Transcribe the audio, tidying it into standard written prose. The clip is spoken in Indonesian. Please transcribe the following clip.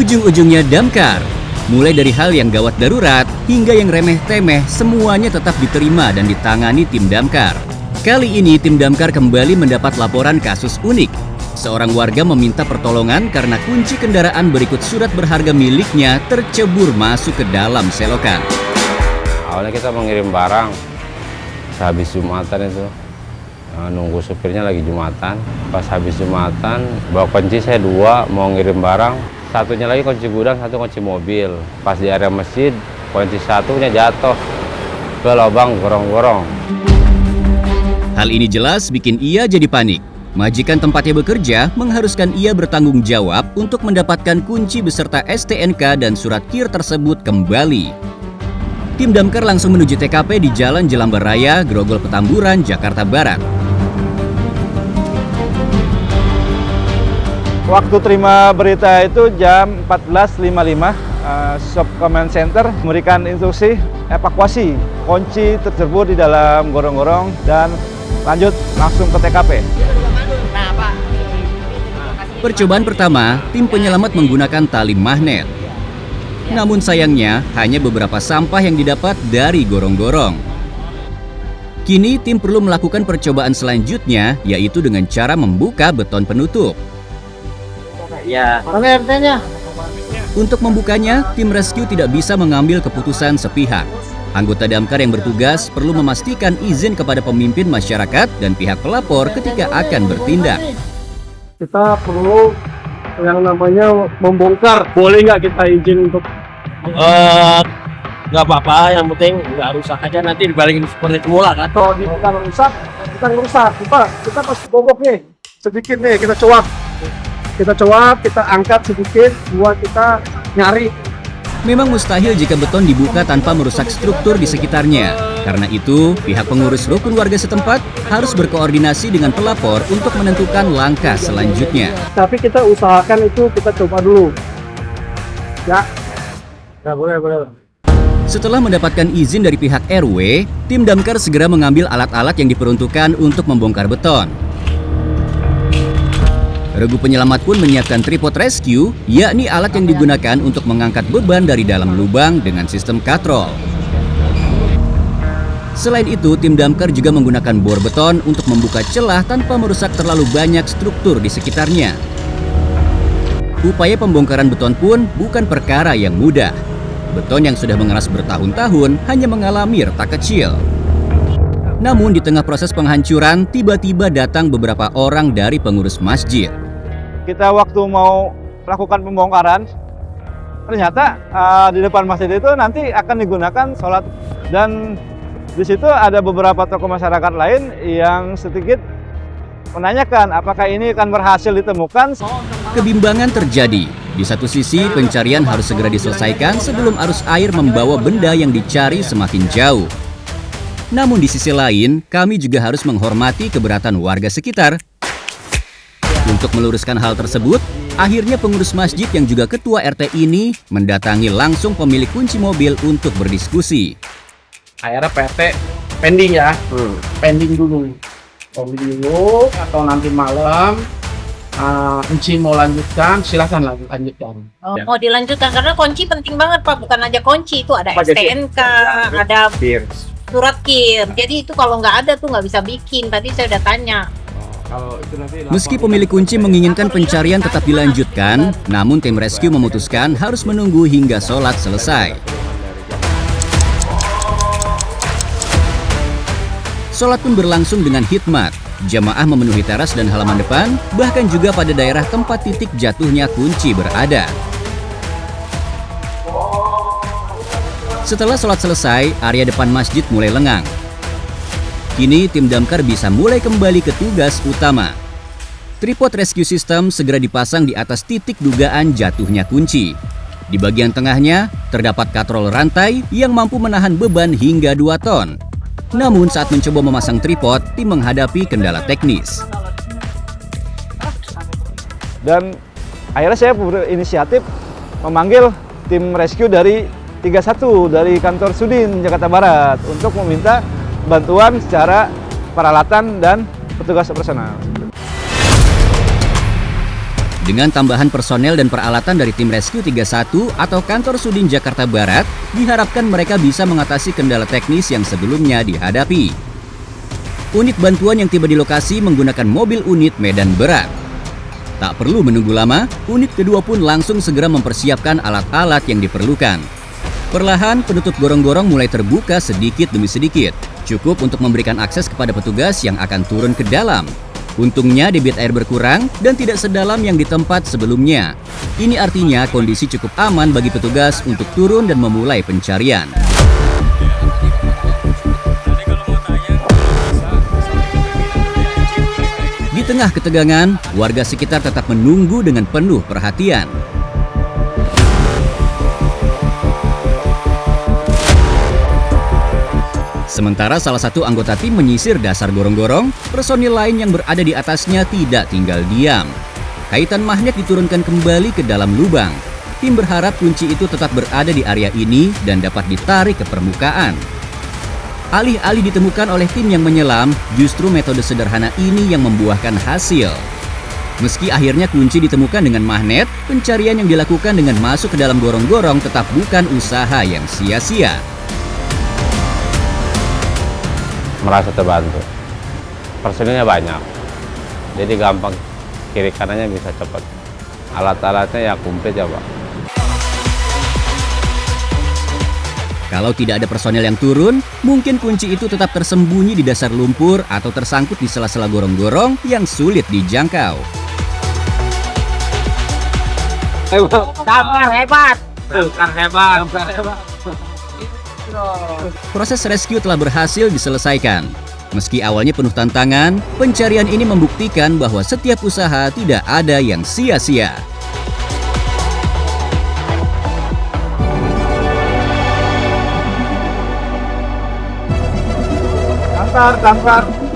Ujung-ujungnya damkar. Mulai dari hal yang gawat darurat hingga yang remeh-temeh, semuanya tetap diterima dan ditangani tim damkar. Kali ini tim damkar kembali mendapat laporan kasus unik. Seorang warga meminta pertolongan karena kunci kendaraan berikut surat berharga miliknya tercebur masuk ke dalam selokan. Awalnya kita mengirim barang, habis Jumatan itu. Nunggu supirnya lagi Jumatan. Pas habis Jumatan, bawa kunci saya 2, mau ngirim barang. Satunya lagi kunci gudang, satu kunci mobil. Pas di area masjid, kunci satunya jatuh ke lubang gorong-gorong. Hal ini jelas bikin ia jadi panik. Majikan tempatnya bekerja mengharuskan ia bertanggung jawab untuk mendapatkan kunci beserta STNK dan surat KIR tersebut kembali. Tim damkar langsung menuju TKP di Jalan Jelambar Raya, Grogol Petamburan, Jakarta Barat. Waktu terima berita itu jam 14.55, Shop Command Center memberikan instruksi evakuasi kunci tercebur di dalam gorong-gorong dan lanjut langsung ke TKP. Percobaan pertama, tim penyelamat menggunakan tali magnet. Namun sayangnya, hanya beberapa sampah yang didapat dari gorong-gorong. Kini tim perlu melakukan percobaan selanjutnya, yaitu dengan cara membuka beton penutup. Ya. Untuk membukanya, tim rescue tidak bisa mengambil keputusan sepihak. Anggota damkar yang bertugas perlu memastikan izin kepada pemimpin masyarakat dan pihak pelapor ketika akan bertindak. Kita perlu yang namanya membongkar. Boleh nggak kita izin untuk? Nggak apa-apa, yang penting nggak rusak aja, nanti dibalikin seperti semula kan. Kalau kita rusak, kita pasti bobok nih, sedikit nih kita cuap, kita angkat sedikit, buat kita nyari. Memang mustahil jika beton dibuka tanpa merusak struktur di sekitarnya. Karena itu, pihak pengurus rukun warga setempat harus berkoordinasi dengan pelapor untuk menentukan langkah selanjutnya. Tapi kita usahakan itu kita coba dulu. Ya. Ya, boleh. Setelah mendapatkan izin dari pihak RW, tim damkar segera mengambil alat-alat yang diperuntukkan untuk membongkar beton. Regu penyelamat pun menyiapkan tripod rescue, yakni alat yang digunakan untuk mengangkat beban dari dalam lubang dengan sistem katrol. Selain itu, tim damkar juga menggunakan bor beton untuk membuka celah tanpa merusak terlalu banyak struktur di sekitarnya. Upaya pembongkaran beton pun bukan perkara yang mudah. Beton yang sudah mengeras bertahun-tahun hanya mengalami retak kecil. Namun di tengah proses penghancuran, tiba-tiba datang beberapa orang dari pengurus masjid. Kita waktu mau melakukan pembongkaran, ternyata di depan masjid itu nanti akan digunakan sholat, dan di situ ada beberapa tokoh masyarakat lain yang sedikit menanyakan apakah ini akan berhasil ditemukan. Kebimbangan terjadi. Di satu sisi, pencarian harus segera diselesaikan sebelum arus air membawa benda yang dicari semakin jauh. Namun di sisi lain, kami juga harus menghormati keberatan warga sekitar. Untuk meluruskan hal tersebut, akhirnya pengurus masjid yang juga ketua RT ini mendatangi langsung pemilik kunci mobil untuk berdiskusi. Akhirnya PT pending ya, pending dulu atau nanti malam Enci mau lanjutkan, silahkan lanjutkan. Mau dilanjutkan karena kunci penting banget Pak, bukan aja kunci, itu ada STNK, ada surat KIR. Jadi itu kalau nggak ada tuh nggak bisa bikin. Tadi saya udah tanya. Meski pemilik kunci menginginkan pencarian tetap dilanjutkan, namun tim rescue memutuskan harus menunggu hingga sholat selesai. Sholat pun berlangsung dengan hikmat. Jamaah memenuhi teras dan halaman depan, bahkan juga pada daerah tempat titik jatuhnya kunci berada. Setelah sholat selesai, area depan masjid mulai lengang. Kini tim damkar bisa mulai kembali ke tugas utama. Tripod rescue system segera dipasang di atas titik dugaan jatuhnya kunci. Di bagian tengahnya, terdapat katrol rantai yang mampu menahan beban hingga 2 ton. Namun saat mencoba memasang tripod, tim menghadapi kendala teknis. Dan akhirnya saya berinisiatif memanggil tim rescue dari 31 dari kantor Sudin Jakarta Barat untuk meminta bantuan secara peralatan dan petugas operasional. Dengan tambahan personel dan peralatan dari tim Rescue 31 atau kantor Sudin Jakarta Barat, diharapkan mereka bisa mengatasi kendala teknis yang sebelumnya dihadapi. Unit bantuan yang tiba di lokasi menggunakan mobil unit medan berat. Tak perlu menunggu lama, unit kedua pun langsung segera mempersiapkan alat-alat yang diperlukan. Perlahan, penutup gorong-gorong mulai terbuka sedikit demi sedikit, cukup untuk memberikan akses kepada petugas yang akan turun ke dalam. Untungnya debit air berkurang dan tidak sedalam yang di tempat sebelumnya. Ini artinya kondisi cukup aman bagi petugas untuk turun dan memulai pencarian. Di tengah ketegangan, warga sekitar tetap menunggu dengan penuh perhatian. Sementara salah satu anggota tim menyisir dasar gorong-gorong, personil lain yang berada di atasnya tidak tinggal diam. Kaitan magnet diturunkan kembali ke dalam lubang. Tim berharap kunci itu tetap berada di area ini dan dapat ditarik ke permukaan. Alih-alih ditemukan oleh tim yang menyelam, justru metode sederhana ini yang membuahkan hasil. Meski akhirnya kunci ditemukan dengan magnet, pencarian yang dilakukan dengan masuk ke dalam gorong-gorong tetap bukan usaha yang sia-sia. Merasa terbantu. Personilnya banyak, jadi gampang kiri kanannya bisa cepat. Alat-alatnya ya komplit ya Pak. Kalau tidak ada personel yang turun, mungkin kunci itu tetap tersembunyi di dasar lumpur atau tersangkut di sela-sela gorong-gorong yang sulit dijangkau. Damkar hebat. Damkar hebat. Proses rescue telah berhasil diselesaikan. Meski awalnya penuh tantangan, pencarian ini membuktikan bahwa setiap usaha tidak ada yang sia-sia. Damkar.